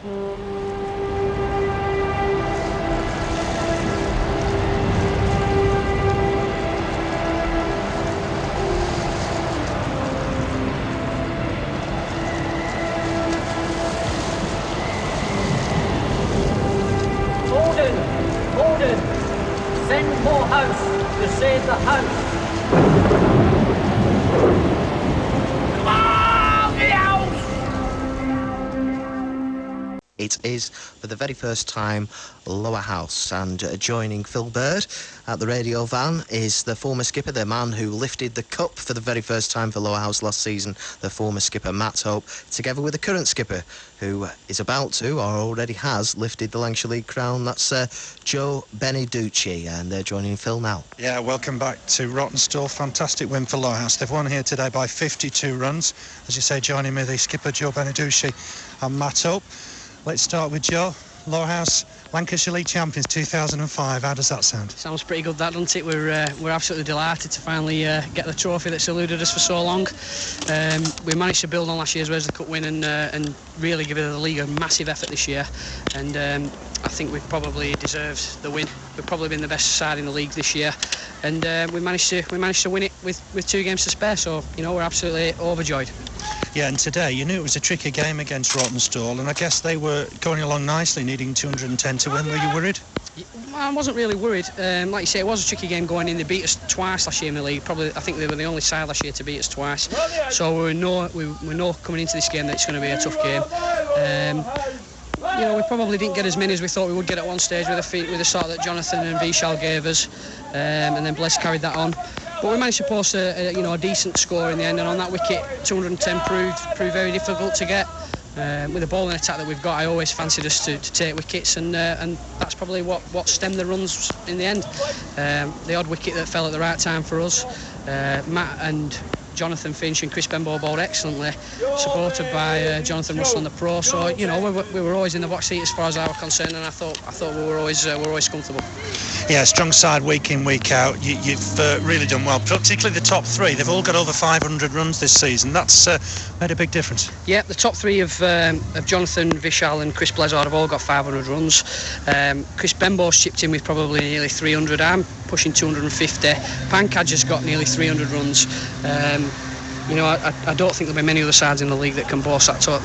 Gordon, send more house to save the house. Come on, the house! It is, for the very first time, Lowerhouse, and joining Phil Bird at the radio van is the former skipper, the man who lifted the cup for the very first time for Lowerhouse last season, the former skipper Matt Hope, together with the current skipper who is about to, or already has, lifted the Lancashire League crown. That's Joe Beneduce, and they're joining Phil now. Yeah, welcome back to Rawtenstall. Fantastic win for Lowerhouse. They've won here today by 52 runs. As you say, joining me, the skipper Joe Beneduce and Matt Hope. Let's start with Joe. Lowerhouse, Lancashire League champions 2005. How does that sound? Sounds pretty good, that, doesn't it? We're absolutely delighted to finally get the trophy that's eluded us for so long. We managed to build on last year's Wales Cup win and really give the league a massive effort this year. And I think we've probably deserved the win. We've probably been the best side in the league this year, and we managed to win it with 2 games to spare. So we're absolutely overjoyed. Yeah, and today you knew it was a tricky game against Rawtenstall, and I guess they were going along nicely, needing 210 to win. Were you worried? I wasn't really worried. Like you say, it was a tricky game going in. They beat us twice last year in the league. Probably, I think they were the only side last year to beat us twice. So we know coming into this game that it's going to be a tough game. We probably didn't get as many as we thought we would get at one stage with the start that Jonathan and Vishal gave us, and then Bless carried that on. But we managed to post a decent score in the end, and on that wicket, 210 proved very difficult to get. With the bowling attack that we've got, I always fancied us to take wickets, and that's probably what stemmed the runs in the end. The odd wicket that fell at the right time for us. Matt and Jonathan Finch and Chris Benbow bowled excellently, supported by Jonathan Russell and the pro. So we were always in the box seat as far as I was concerned, and I thought we were always comfortable. Yeah, strong side week in, week out. You've really done well, particularly the top 3. They've all got over 500 runs this season. That's made a big difference. Yeah, the top 3 of Jonathan, Vishal and Chris Blezard have all got 500 runs. Chris Benbow's chipped in with probably nearly 300. I'm pushing 250. Pankaj has got nearly 300 runs. I don't think there'll be many other sides in the league that can boast that sort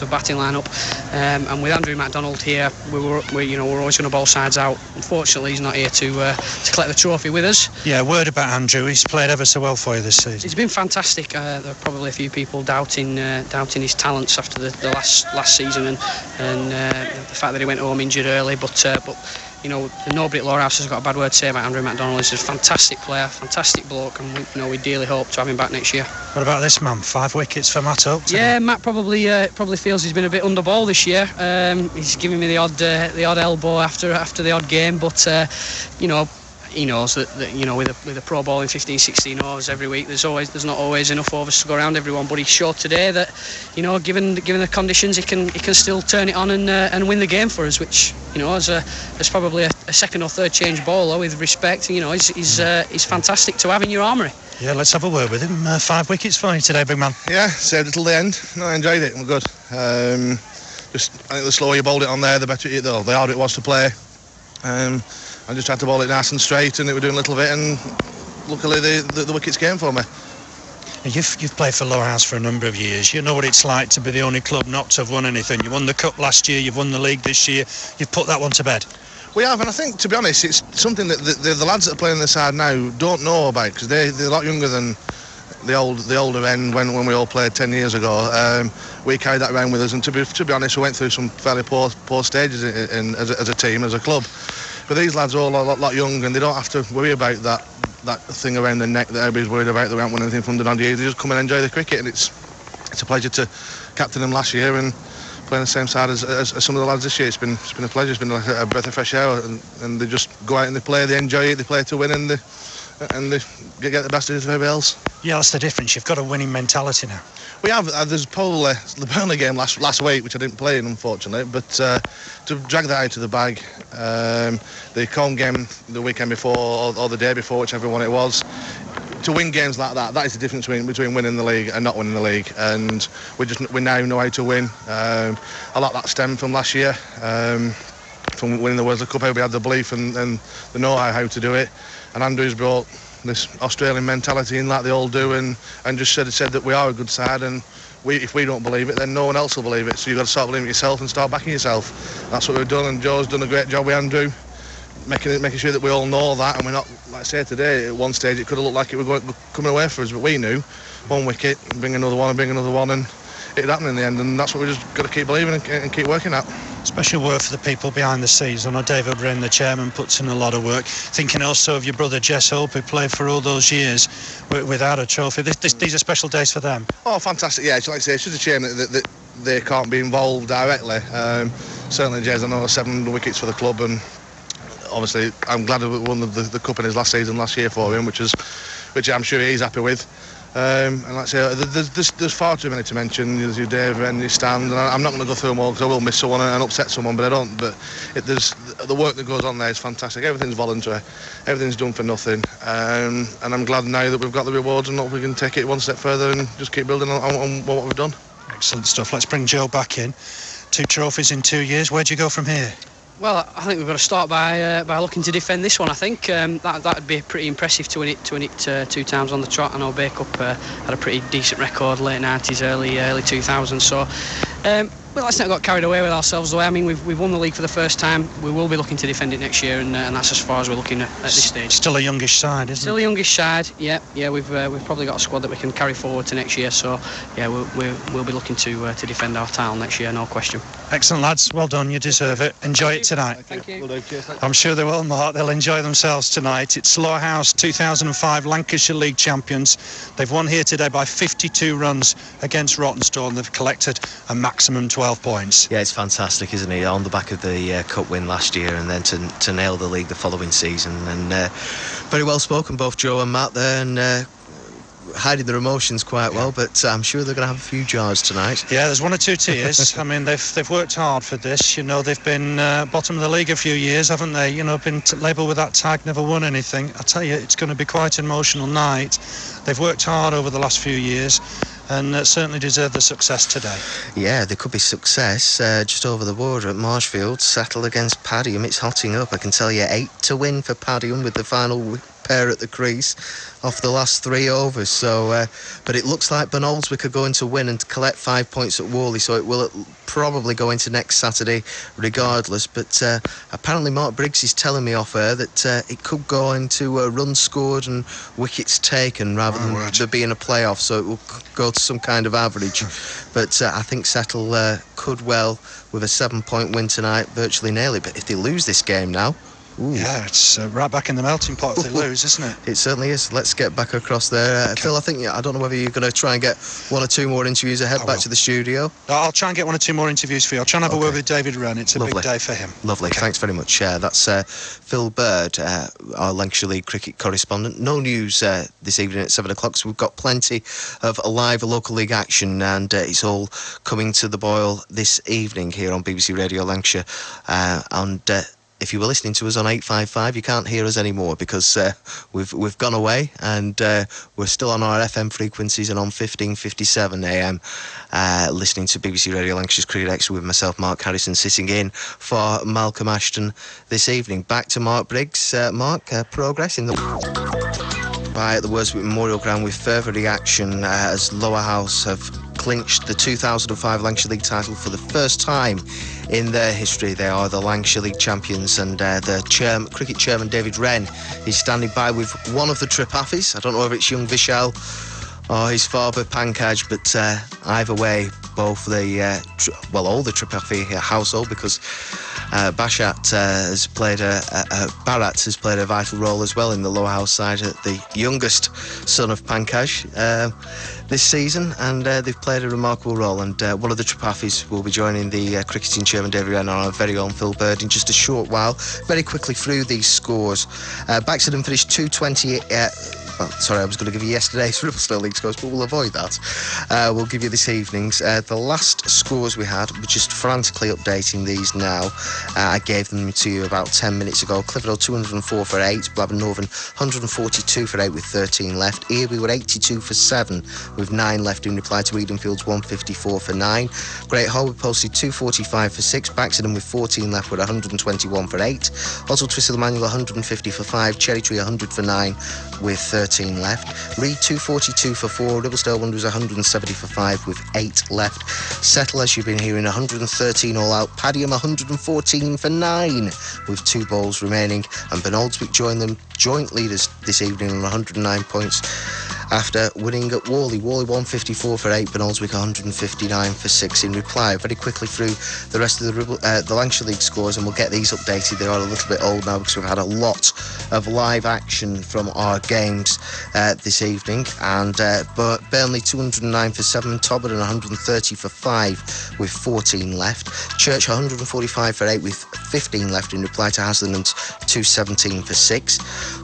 of batting lineup. And with Andrew MacDonald here, we're always going to bowl sides out. Unfortunately, he's not here to collect the trophy with us. Yeah, word about Andrew. He's played ever so well for you this season. It's been fantastic. There are probably a few people doubting his talents after the last season and the fact that he went home injured early, but nobody at Lowerhouse has got a bad word to say about Andrew MacDonald. He's a fantastic player, fantastic bloke, and we dearly hope to have him back next year. What about this man? 5 wickets for Matt Hope today? Yeah, Matt probably feels he's been a bit under ball this year. He's giving me the odd elbow after the odd game, but he knows that with a pro bowling 15-16 overs every week, there's not always enough overs to go around everyone. But he showed today that given the conditions, he can still turn it on and win the game for us. Which as probably a second or third change bowler, with respect, he's fantastic to have in your armoury. Yeah, let's have a word with him. 5 wickets for you today, big man. Yeah, saved it till the end. No, I enjoyed it. We're good. I think the slower you bowled it on there, the better the harder it was to play. I just had to bowl it nice and straight, and it was doing a little bit, and luckily the wickets came for me. You've played for Lowerhouse for a number of years. You know what it's like to be the only club not to have won anything. You won the Cup last year, you've won the league this year. You've put that one to bed. We have, and I think, to be honest, it's something that the lads that are playing on the side now don't know about, because they're a lot younger than the older Wren when we all played 10 years ago. We carried that around with us, and to be honest, we went through some fairly poor stages as a team, as a club. But these lads are all a lot young, and they don't have to worry about that thing around the neck that everybody's worried about. They haven't won anything from the non-year. They just come and enjoy the cricket, and it's a pleasure to captain them last year and play on the same side as some of the lads this year. It's been a pleasure. It's been like a breath of fresh air, and they just go out and they play, they enjoy it, they play to win, and they get the best of everybody else. Yeah, that's the difference. You've got a winning mentality now. We have. There's probably the Burnley game last week, which I didn't play in, unfortunately, but to drag that out of the bag, the Combe game the weekend before or the day before, whichever one it was, to win games like that is the difference between winning the league and not winning the league, and we now know how to win. A lot of that stemmed from last year, from winning the World Cup. We had the belief and the know-how to do it, and Andrew's brought this Australian mentality in like they all do, and just said that we are a good side, and if we don't believe it, then no one else will believe it. So you've got to start believing yourself and start backing yourself. That's what we've done, and Joe's done a great job with Andrew, making sure that we all know that, and we're not, like I say today, at one stage it could have looked like it was coming away for us, but we knew one wicket, bring another one, and it happened in the end, and that's what we just got to keep believing and keep working at. Special work for the people behind the scenes. I know David Wren, the chairman, puts in a lot of work. Thinking also of your brother Jess Hope, who played for all those years without a trophy. These are special days for them. Oh, fantastic! Yeah, like I say, it's just a shame that they can't be involved directly. Certainly, Jez, I know 7 wickets for the club, and obviously I'm glad we won the cup in his last season last year for him, which I'm sure he's happy with. And like I say, there's far too many to mention. There's your Dave and your Stan, and I'm not going to go through them all because I will miss someone and upset someone, but I don't. But there's the work that goes on there is fantastic. Everything's voluntary, everything's done for nothing, and I'm glad now that we've got the rewards and hope we can take it one step further and just keep building on what we've done. Excellent stuff. Let's bring Joe back in. 2 trophies in 2 years. Where do you go from here? Well, I think we've got to start by looking to defend this one. I think that'd be pretty impressive to win it 2 times on the trot. I know Bay Cup had a pretty decent record late 90s, early 2000s. So, well, let's not get carried away with ourselves though. I mean, we've won the league for the first time. We will be looking to defend it next year, and that's as far as we're looking at this stage. Still a youngish side, isn't it? Still a youngish side. Yeah. We've probably got a squad that we can carry forward to next year. So, yeah, we'll be looking to defend our title next year, no question. Excellent, lads. Well done. You deserve it. Enjoy it tonight. Thank you. I'm sure they will, Mark. They'll enjoy themselves tonight. It's Lowerhouse 2005 Lancashire League champions. They've won here today by 52 runs against Rawtenstall, and they've collected a maximum 12 points. Yeah, it's fantastic, isn't it? On the back of the cup win last year, and then to nail the league the following season. And very well spoken, both Joe and Matt there, and hiding their emotions quite well, but I'm sure they're going to have a few jars tonight. Yeah, there's 1 or 2 tears. I mean, they've worked hard for this. You know, they've been bottom of the league a few years, haven't they? You know, been labelled with that tag, never won anything. I tell you, it's going to be quite an emotional night. They've worked hard over the last few years, and certainly deserve the success today. Yeah, there could be success just over the border at Marshfield. Settle against Padiham. It's hotting up. I can tell you 8 to win for Padiham with the final pair at the crease off the last 3 overs. So, but it looks like we could go into win and collect 5 points at Worley. So it will probably go into next Saturday regardless. But apparently Mark Briggs is telling me off air that it could go into runs scored and wickets taken rather than there being a playoff. So it will go to some kind of average. But I think Settle could well, with a 7-point win tonight, virtually nail it. But if they lose this game now, ooh. Yeah, it's right back in the melting pot if they lose, isn't it? It certainly is. Let's get back across there. Okay. Phil, I don't know whether you're going to try and get 1 or 2 more interviews ahead back to the studio. I'll try and get 1 or 2 more interviews for you. I'll try and have a word with David Wren. It's a big day for him. Lovely. Okay. Thanks very much. That's Phil Bird, our Lancashire League cricket correspondent. No news this evening at 7 o'clock, so we've got plenty of live local league action, and it's all coming to the boil this evening here on BBC Radio Lancashire. If you were listening to us on 855, you can't hear us anymore because we've gone away, and we're still on our FM frequencies and on 1557 AM, listening to BBC Radio Lancashire's Cricket Extra with myself, Mark Harrison, sitting in for Malcolm Ashton this evening. Back to Mark Briggs. Mark, progress in the... Right at the Worswick Memorial Ground with further reaction as Lowerhouse have clinched the 2005 Lancashire League title for the first time in their history. They are the Lancashire League champions, and the cricket chairman David Wren is standing by with one of the Tripafis. I don't know whether it's young Vishal or his father Pankaj, but either way, both the all the Tripafi household, because Bharat has played a vital role as well in the Lowerhouse side, the youngest son of Pankaj this season, and they've played a remarkable role. And one of the Tripafis will be joining the cricketing chairman David Wren and our very own Phil Bird in just a short while. Very quickly through these scores, Baxterden finished 220 Well, sorry, I was going to give you yesterday's Rawtenstall League scores, but we'll avoid that. We'll give you this evening's. The last scores we had, we're just frantically updating these now. I gave them to you about 10 minutes ago. Clitheroe 204 for 8, Blackburn Northern 142 for 8 with 13 left. Earby were 82 for 7 with 9 left in reply to Edenfield's 154 for 9. Great Harwood posted 245 for 6, Baxenden with 14 left with 121 for 8. Oswald Twistle Manuel 150 for 5, Cherrytree 100 for 9 with 13 left. Reed 242 for 4, Ribblesdale Wanderers 170 for 5 with 8 left. Settle, as you've been hearing, 113 all out. Padiham 114 for 9 with 2 bowls remaining, and Ben Oldswick joined them joint leaders this evening on 109 points after winning at Whalley. Whalley 154 for 8, Ben Oldswick 159 for 6 in reply. Very quickly through the rest of the Lancashire League scores, and we'll get these updated. They are a little bit old now because we've had a lot of live action from our games this evening. And but Burnley 209 for 7, Tobberton 130 for 5 with 14 left. Church 145 for 8 with 15 left in reply to Haslemans 217 for 6.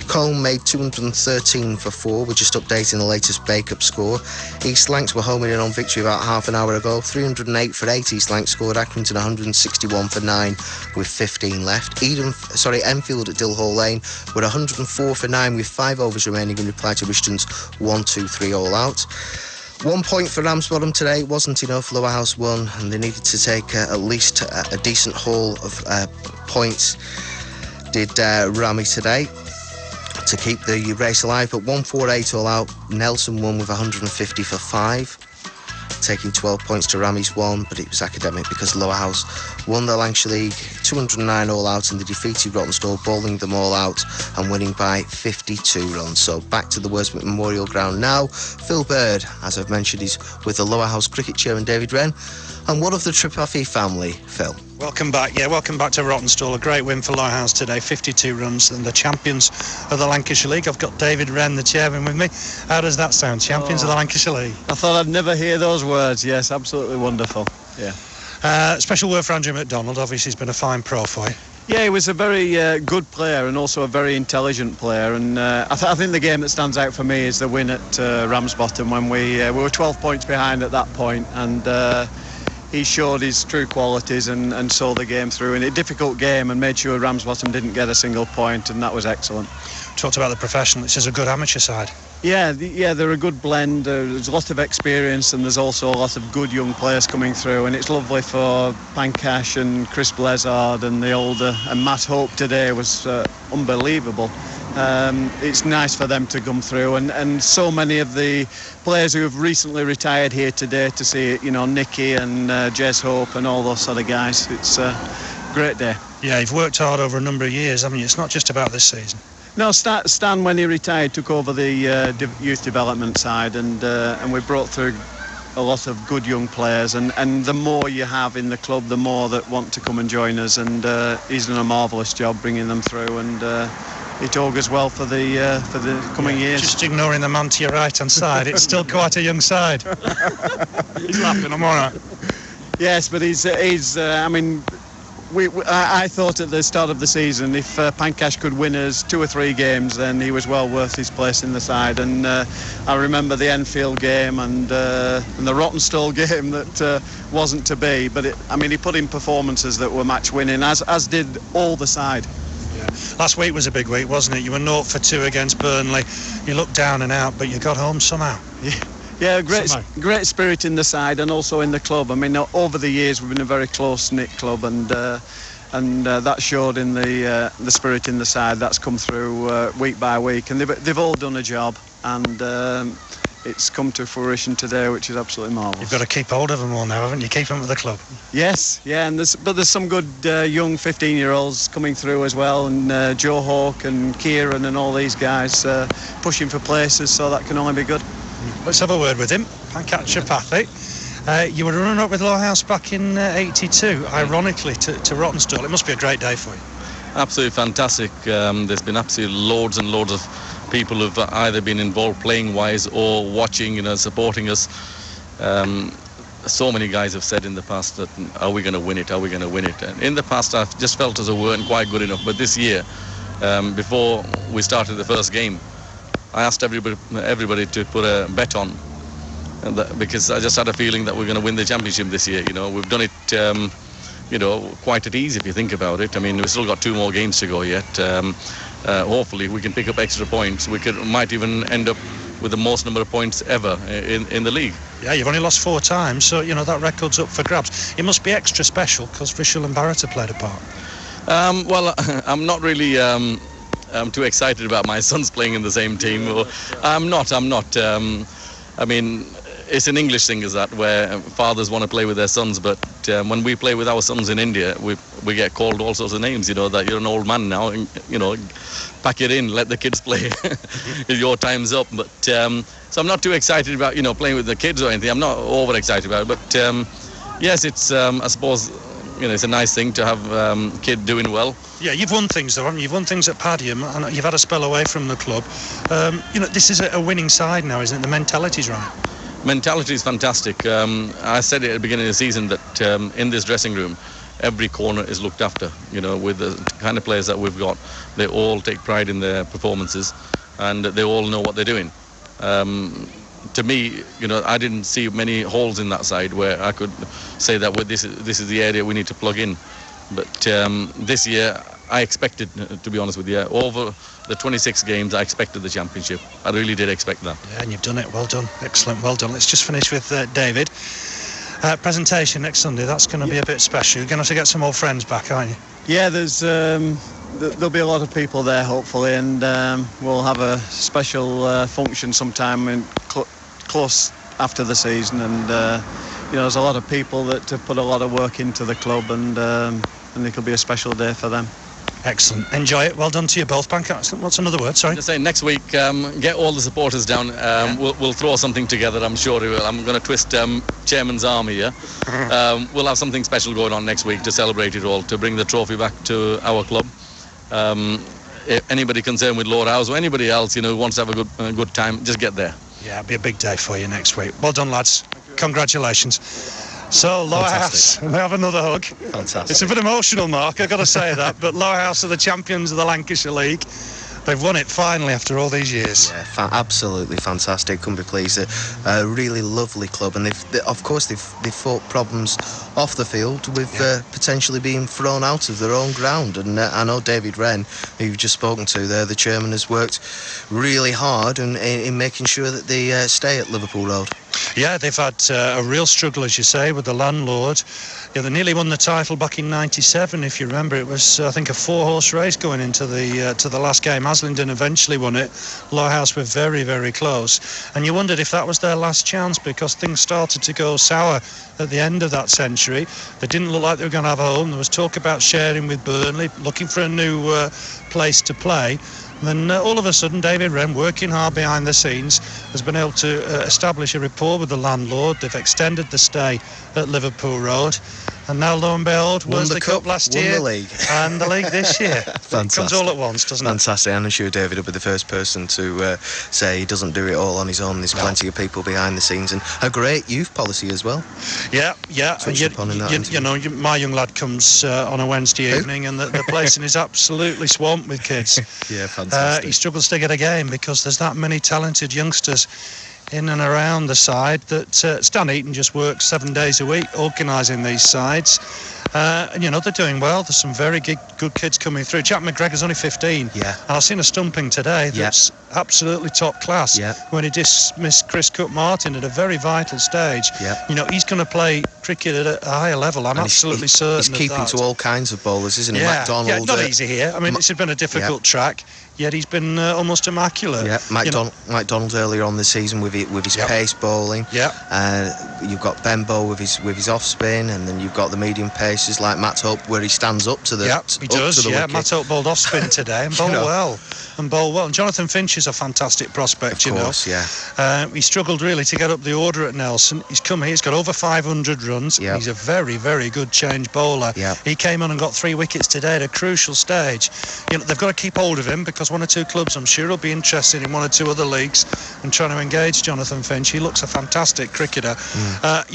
Colne made 213 for 4. We're just updating the latest Bake-Up score. East Lancs were homing in on victory about half an hour ago. 308 for 8 East Lancs scored. Accrington 161 for 9 with 15 left. Enfield at Dillhall Lane were 104 for 9 with 5 overs remaining in reply to Rishton's 1-2-3 all out. 1 point for Ramsbottom today wasn't enough. Lowerhouse won, and they needed to take at least a decent haul of points. Did Rami today to keep the race alive, but 148 all out. Nelson won with 150 for 5, taking 12 points to Rami's 1, but it was academic because Lowerhouse won the Lancashire League 209 all out, and they defeated Rawtenstall, bowling them all out and winning by 52 runs. So back to the Wordsmith Memorial Ground now. Phil Bird, as I've mentioned, is with the Lowerhouse cricket chairman David Wren. And what of the Tripathi family, Phil? Welcome back. Yeah, welcome back to Rawtenstall. A great win for Lowerhouse today, 52 runs, and the champions of the Lancashire League. I've got David Wren, the chairman, with me. How does that sound? Champions of the Lancashire League. I thought I'd never hear those words. Yes, absolutely wonderful. Yeah. Special word for Andrew McDonald. Obviously, he's been a fine pro for you. Yeah, he was a very good player and also a very intelligent player. And I think the game that stands out for me is the win at Ramsbottom when we were 12 points behind at that point, and he showed his true qualities and saw the game through in a difficult game and made sure Ramsbottom didn't get a single point, and that was excellent. Talked about the professional. This is a good amateur side. Yeah, they're a good blend. There's a lot of experience, and there's also a lot of good young players coming through, and it's lovely for Pancash and Chris Blezard and the older, and Matt Hope today was unbelievable. It's nice for them to come through, and so many of the players who have recently retired here today to see it, Nicky and Jez Hope and all those sort of guys. It's a great day. Yeah, you've worked hard over a number of years, haven't you? It's not just about this season. No, Stan, when he retired, took over the youth development side, and we brought through a lot of good young players, and the more you have in the club, the more that want to come and join us, and he's done a marvellous job bringing them through, and it augurs well for the coming years. Just ignoring the man to your right-hand side, it's still quite a young side. He's laughing, I'm all right. Yes, but I thought at the start of the season, if Pancash could win us 2 or 3 games, then he was well worth his place in the side. And I remember the Enfield game and the Rawtenstall game that wasn't to be. But he put in performances that were match winning, as did all the side. Yeah. Last week was a big week, wasn't it? You were 0 for 2 against Burnley. You looked down and out, but you got home somehow. Yeah, great spirit in the side and also in the club. Over the years we've been a very close-knit club, and that showed in the spirit in the side. That's come through week by week, and they've all done a job, and it's come to fruition today, which is absolutely marvellous. You've got to keep hold of them all now, haven't you? Keep them at the club. Yes, yeah, and there's some good young 15-year-olds coming through as well, and Joe Hawke and Kieran and all these guys pushing for places, so that can only be good. Let's have a word with him. Pancash Tripathi. You were running up with Lowerhouse back in 82, ironically, to Rawtenstall. It must be a great day for you. Absolutely fantastic. There's been absolutely loads and loads of people who've either been involved playing-wise or watching, supporting us. So many guys have said in the past that, are we going to win it? Are we going to win it? And in the past, I've just felt as though we weren't quite good enough. But this year, before we started the first game, I asked everybody to put a bet on, because I just had a feeling that we're going to win the championship this year. We've done it, quite at ease if you think about it. I mean, we've still got 2 more games to go yet. Hopefully, we can pick up extra points. Might even end up with the most number of points ever in the league. Yeah, you've only lost 4 times, so that record's up for grabs. It must be extra special because Vishal and Barrett have played a part. Well, I'm not really too excited about my sons playing in the same team. I'm not. I mean, it's an English thing, is that, where fathers want to play with their sons, but when we play with our sons in India, we get called all sorts of names, that you're an old man now, and, pack it in, let the kids play. Your time's up. But so I'm not too excited about, playing with the kids or anything. I'm not over excited about it, but yes, it's, I suppose, it's a nice thing to have kid doing well. Yeah, you've won things though, haven't you? You've won things at Padiham, and you've had a spell away from the club. This is a winning side now, isn't it? The mentality's right. Mentality is fantastic. I said it at the beginning of the season that in this dressing room, every corner is looked after. With the kind of players that we've got, they all take pride in their performances, and they all know what they're doing. To me, I didn't see many holes in that side where I could say that this is the area we need to plug in. But this year, I expected, to be honest with you, over the 26 games, I expected the championship. I really did expect that. Yeah, and you've done it. Well done. Excellent. Well done. Let's just finish with David. Presentation next Sunday. That's going to be a bit special. You're going to have to get some old friends back, aren't you? Yeah, there'll be a lot of people there, hopefully, and we'll have a special function sometime close after the season. And there's a lot of people that have put a lot of work into the club, and it'll be a special day for them. Excellent. Enjoy it. Well done to you both. What's another word? Sorry. Just saying, next week, get all the supporters down. We'll throw something together. I'm sure we will. I'm going to twist Chairman's arm here. We'll have something special going on next week to celebrate it all, to bring the trophy back to our club. If anybody concerned with Lowerhouse or anybody else, who wants to have a good time, just get there. Yeah, it'll be a big day for you next week. Well done, lads. Congratulations. So, Lowerhouse, we have another hug. Fantastic. It's a bit emotional, Mark, I've got to say that, but Lowerhouse are the champions of the Lancashire League. They've won it finally after all these years. Yeah, absolutely fantastic. Couldn't be pleased. A really lovely club, and they've fought problems off the field with potentially being thrown out of their own ground. And I know David Wren, who you've just spoken to there, the chairman, has worked really hard in making sure that they stay at Liverpool Road. Yeah, they've had a real struggle, as you say, with the landlord. Yeah, they nearly won the title back in '97, if you remember. It was, I think, a 4-horse race going into the last game. Haslingden eventually won it. Lowerhouse were very, very close. And you wondered if that was their last chance, because things started to go sour at the end of that century. They didn't look like they were going to have a home. There was talk about sharing with Burnley, looking for a new place to play. And then all of a sudden, David Wren, working hard behind the scenes, has been able to establish a rapport with the landlord. They've extended the stay at Liverpool Road. And now, lo and behold, won the cup last year. Won the league. And the league this year. It comes all at once, doesn't it? Fantastic. I'm sure David will be the first person to say he doesn't do it all on his own. There's plenty of people behind the scenes, and a great youth policy as well. Yeah. My young lad comes on a Wednesday evening, and the place is absolutely swamped with kids. Yeah, fantastic. He struggles to get a game because there's that many talented youngsters in and around the side that Stan Eaton just works 7 days a week organising these sides. And they're doing well. There's some very good kids coming through. Jack McGregor's only 15. Yeah. And I've seen a stumping today that's absolutely top class. Yeah. When he dismissed Chris Cook-Martin at a very vital stage. Yeah. He's going to play cricket at a higher level. I'm absolutely certain he's keeping of that. to all kinds of bowlers, isn't he? Yeah. MacDonald. Yeah, not easy here. I mean, it's been a difficult track. Yet he's been almost immaculate. Yeah, Mike Donald earlier on this season with his pace bowling. Yeah. You've got Benbow with his off spin, and then you've got the medium paces like Matt Hope, where he stands up to the. Yeah, he does. Wicket. Matt Hope bowled off spin today and bowled well. And Jonathan Finch is a fantastic prospect. Of course, yeah. He struggled really to get up the order at Nelson. He's come here. He's got over 500 runs. Yep. He's a very, very good change bowler. Yep. He came on and got 3 wickets today at a crucial stage. They've got to keep hold of him, because 1 or 2 clubs, I'm sure, will be interested in 1 or 2 other leagues and trying to engage Jonathan Finch. He looks a fantastic cricketer.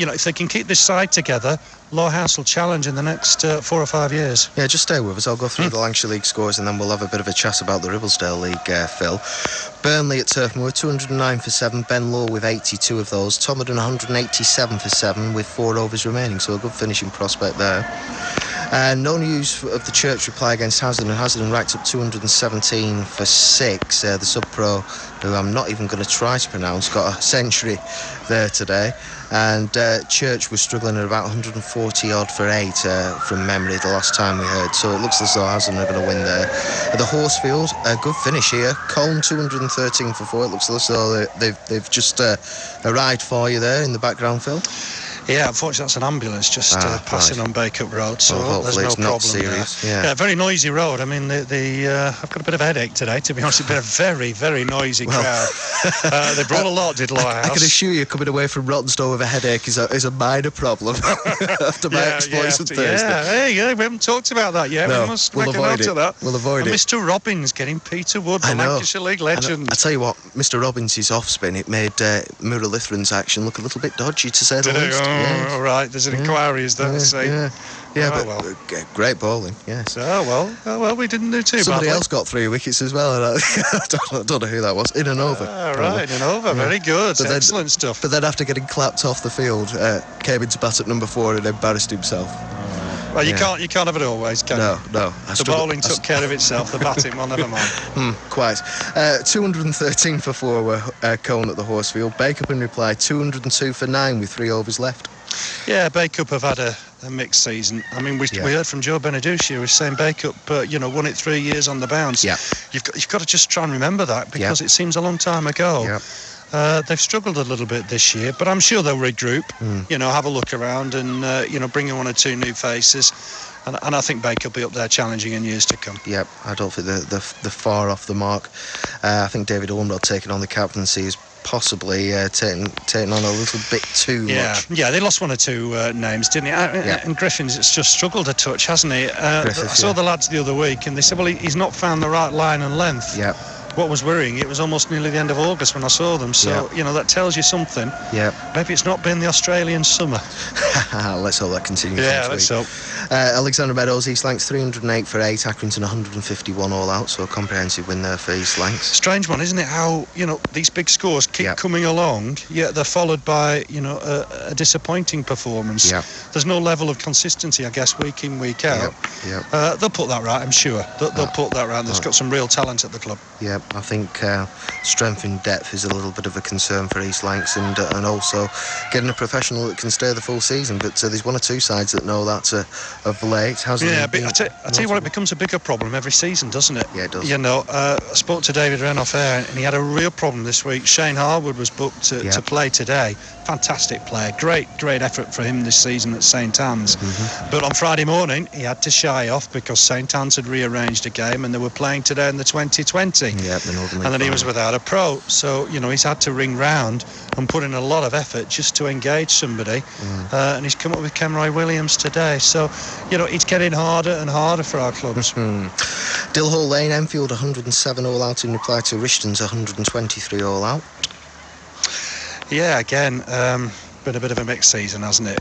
If they can keep this side together, Lowerhouse will challenge in the next 4 or 5 years. Yeah, just stay with us. I'll go through the Lancashire League scores, and then we'll have a bit of a chat about the Ribblesdale League, Phil. Burnley at Turf Moor, 209 for 7. Ben Law with 82 of those. Tommerden 187 for 7 with 4 overs remaining, so a good finishing prospect there. No news of the Church reply against Haslden, and Haslden racked up 217 for 6. The sub-pro, who I'm not even going to try to pronounce, got a century there today. And Church was struggling at about 140 odd for 8 from memory the last time we heard, so it looks as though Haslden are going to win there. At the Horsefield, a good finish here. Colne 213 for 4. It looks as though they've just arrived for you there in the background, Phil. Yeah, unfortunately that's an ambulance just passing on Bacup Road, so there's no problem serious. there. Yeah, very noisy road. I mean, I've got a bit of a headache today, to be honest. It's been a very, very noisy crowd. They brought a lot, did Lowerhouse. I can assure you, coming away from Rawtenstall with a headache is a minor problem after my exploits on Thursday. Yeah, we haven't talked about that yet. No, we must make a note of that. We'll avoid it. Mr. Robbins getting Peter Wood, the Lancashire League legend. I tell you what, Mr. Robbins' off-spin, it made Mura Lithran's action look a little bit dodgy, to say the least. All right. There's an inquiry, is that the same? Great bowling, yes. Oh, well, we didn't do too badly. Somebody else got 3 wickets as well. And I don't know who that was. In and over. Right, in and over. Very good. But excellent stuff. But then after getting clapped off the field, came into bat at number 4 and embarrassed himself. Well, you can't have it always, can you? No. The bowling took care of itself. The batting, well, never mind. Quite. 213 for 4 were Colne at the Horsefield. Bacup in reply, 202 for 9 with 3 overs left. Yeah, Bacup have had a mixed season. I mean, we heard from Joe Beneduce, who was saying Bacup, won it 3 years on the bounce. Yeah. You've got to just try and remember that, because it seems a long time ago. Yeah. They've struggled a little bit this year, but I'm sure they'll regroup, have a look around and, bring in 1 or 2 new faces. And I think Bacup will be up there challenging in years to come. Yep, I don't think they're far off the mark. I think David Ormond taking on the captaincy is possibly taking on a little bit too much. Yeah, they lost 1 or 2 names, didn't he? And Griffin's it's just struggled a touch, hasn't he? I saw the lads the other week, and they said, well, he's not found the right line and length. Yeah. What was worrying, it was almost nearly the end of August when I saw them, so that tells you something. Yeah. Maybe it's not been the Australian summer. Let's hope that continues. Yeah, let's hope. Alexander Meadows, East Lancs 308 for 8, Accrington 151 all out, so a comprehensive win there for East Lancs. Strange one, isn't it, how these big scores keep coming along, yet they're followed by a disappointing performance. Yeah. There's no level of consistency, I guess, week in, week out. Yeah. They'll put that right, I'm sure. They'll put that right. There's got some real talent at the club. Yeah. I think strength in depth is a little bit of a concern for East Lancs, and also getting a professional that can stay the full season. But there's 1 or 2 sides that know that of late. I tell you what, it becomes a bigger problem every season, doesn't it? Yeah, it does. I spoke to David Wren off air, and he had a real problem this week. Shane Harwood was booked to play today. Fantastic player, great effort for him this season at St Anne's. But on Friday morning he had to shy off because St Anne's had rearranged a game and they were playing today in the 2020. And then he was without a pro, so he's had to ring round and put in a lot of effort just to engage somebody. And he's come up with Kenroy Williams today, so it's getting harder and harder for our clubs. Dillhall Lane, Enfield 107 all out in reply to Rishton's 123 all out. Yeah, again, been a bit of a mixed season, hasn't it?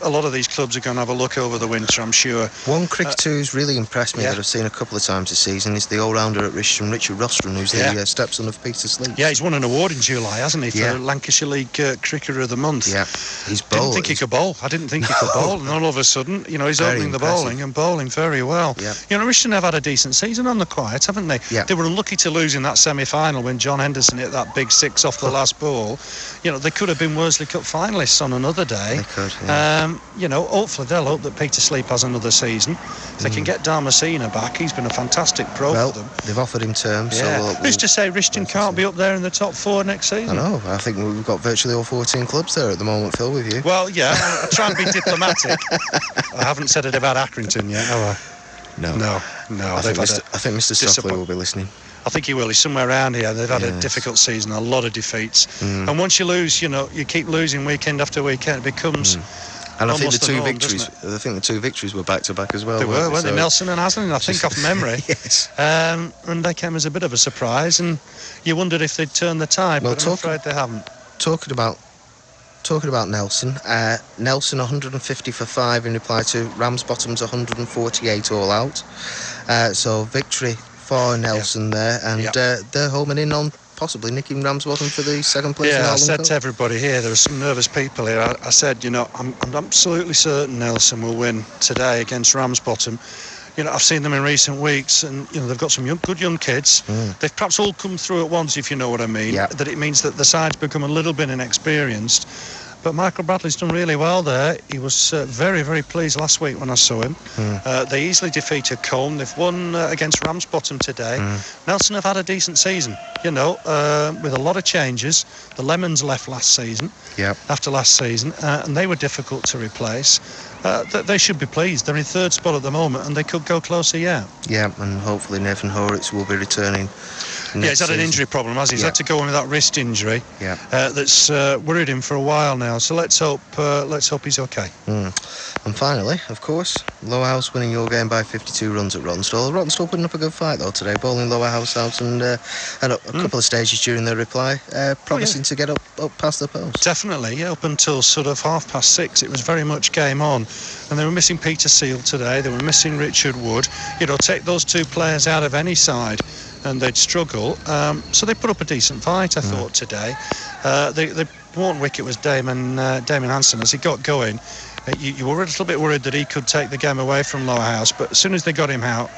A lot of these clubs are going to have a look over the winter, I'm sure. One cricketer who's really impressed me that I've seen a couple of times this season is the all-rounder at Rishton, Richard Rostron, who's the stepson of Peter Sleep. Yeah, he's won an award in July, hasn't he, for Lancashire League Cricketer of the Month. Yeah, he's bowled. Didn't think he could bowl. I didn't think he could bowl, and all of a sudden, he's opening the bowling and bowling very well. Yeah. Rishton have had a decent season on the quiet, haven't they? Yeah. They were unlucky to lose in that semi-final when John Henderson hit that big 6 off the last ball. They could have been Worsley Cup finalists on another day. They could, yeah. Hopefully they'll hope that Peter Sleep has another season. If they can get Darmasina back, he's been a fantastic pro for them. They've offered him terms. Yeah. So who's to say Rishton can't be up there in the top 4 next season? I know. I think we've got virtually all 14 clubs there at the moment, Phil, with you. Well, yeah, I try and be diplomatic. I haven't said it about Accrington yet, have I? No. I think Mr. Stockley will be listening. I think he will. He's somewhere around here. They've had a difficult season, a lot of defeats. And once you lose, you keep losing weekend after weekend, it becomes... And I think the 2 victories were back to back as well. They were, weren't they? Nelson and Haslden, I think, off memory. Yes. And they came as a bit of a surprise, and you wondered if they'd turn the tide, but I'm afraid they haven't. Talking about Nelson, Nelson 150 for 5 in reply to Ramsbottom's 148 all out. So victory for Nelson there, and they're homing in on possibly nicking Ramsbottom for the second place. Yeah, in I Ireland said Cup. to everybody here, there are some nervous people here. I said, you know, I'm absolutely certain Nelson will win today against Ramsbottom. You know, I've seen them in recent weeks, and you know they've got some good young kids. They've perhaps all come through at once, if you know what I mean. Yeah. That it means that the side's become a little bit inexperienced. But Michael Bradley's done really well there. He was very, very pleased last week when I saw him. They easily defeated Colne. They've won against Ramsbottom today. Nelson have had a decent season, you know, with a lot of changes. The Lemons left last season, after last season, and they were difficult to replace. They should be pleased. They're in third spot at the moment, and they could go closer yet. Yeah, and hopefully Nathan Horitz will be returning. Yeah, he's had an injury problem, has he? He's had to go in with that wrist injury. That's worried him for a while now. So let's hope he's okay. And finally, of course, Lowerhouse winning your game by 52 runs at Rawtenstall. Rawtenstall putting up a good fight though today, bowling Lowerhouse out and a couple of stages during their reply, promising to get up past the post. Definitely, yeah. Up until sort of 6:30, it was very much game on, and they were missing Peter Seal today. They were missing Richard Wood. You know, take those two players out of any side, and they'd struggle. So they put up a decent fight, I thought, today. The one wicket was Damon Hansen. As he got going, you were a little bit worried that he could take the game away from Lowerhouse, but as soon as they got him out,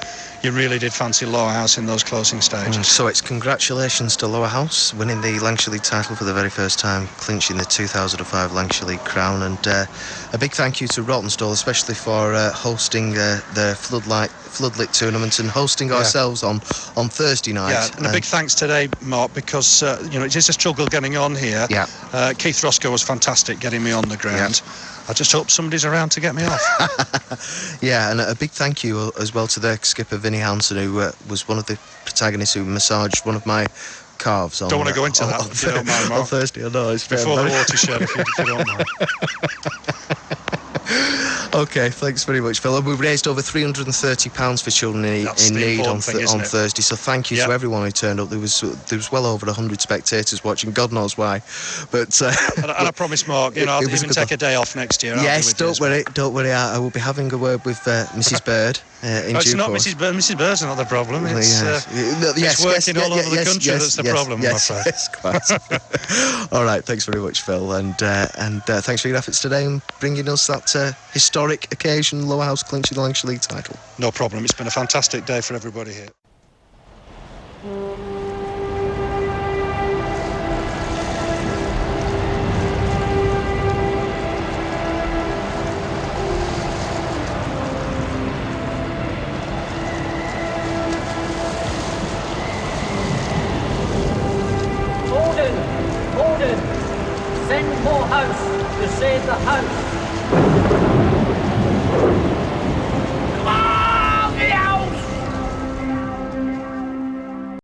you really did fancy Lowerhouse in those closing stages. So it's congratulations to Lowerhouse, winning the Lancashire League title for the very first time, clinching the 2005 Lancashire League crown, and a big thank you to Rawtenstall, especially for hosting the Floodlit tournament and hosting ourselves on Thursday night. Yeah, and a big thanks today, Mark, because you know, it is a struggle getting on here. Keith Roscoe was fantastic getting me on the ground. I just hope somebody's around to get me off. Yeah, and a big thank you as well to their skipper Vinnie Hansen, who was one of the protagonists who massaged one of my calves. Don't want to go into that if you don't mind, Mark. On Thursday, I know. It's before the watershed, if you don't mind. OK, thanks very much, Phil. We've raised over £330 for children in need on Thursday, so thank you to everyone who turned up. There was well over 100 spectators watching, God knows why. But and I promise, Mark, you know, I'll even take a day off next year. Yes, don't worry. I will be having a word with Mrs. Bird in it's due not course. Mrs. Bird. Mrs. Bird's not the problem. It's working all over the country that's the problem, I'm afraid. Yes, quite. All right, thanks very much, Phil, and thanks for your efforts today in bringing us that historic occasion, Lowerhouse clinching the Lancashire League title. No problem. It's been a fantastic day for everybody here. Order! Send more house to save the house.